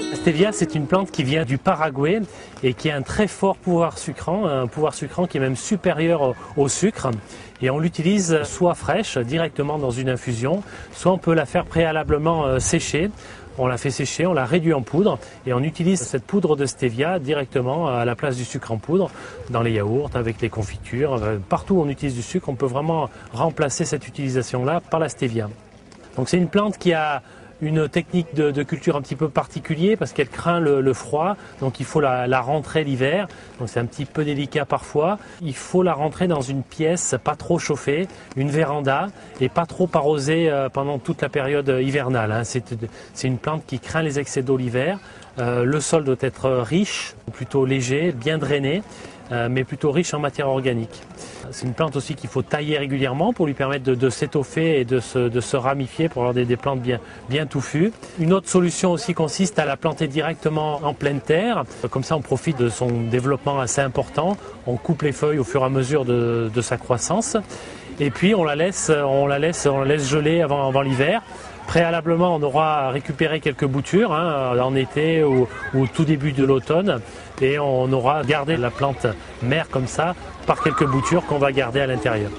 La stevia, c'est une plante qui vient du Paraguay et qui a un très fort pouvoir sucrant qui est même supérieur au sucre. Et on l'utilise soit fraîche, directement dans une infusion, soit on peut la faire préalablement sécher. On la fait sécher, on la réduit en poudre et on utilise cette poudre de stevia directement à la place du sucre en poudre dans les yaourts, avec les confitures. Partout où on utilise du sucre, on peut vraiment remplacer cette utilisation-là par la stevia. Donc c'est une plante qui a une technique de culture un petit peu particulière parce qu'elle craint le froid, donc il faut la rentrer l'hiver, donc c'est un petit peu délicat parfois. Il faut la rentrer dans une pièce pas trop chauffée, une véranda et pas trop arrosée pendant toute la période hivernale. C'est une plante qui craint les excès d'eau l'hiver. Le sol doit être riche, plutôt léger, bien drainé, mais plutôt riche en matière organique. C'est une plante aussi qu'il faut tailler régulièrement pour lui permettre de s'étoffer et de se ramifier pour avoir des plantes bien touffues. Une autre solution aussi consiste à la planter directement en pleine terre. Comme ça, on profite de son développement assez important. On coupe les feuilles au fur et à mesure de sa croissance. Et puis, on la laisse geler avant l'hiver. Préalablement, on aura récupéré quelques boutures en été ou au tout début de l'automne et on aura gardé la plante mère comme ça par quelques boutures qu'on va garder à l'intérieur.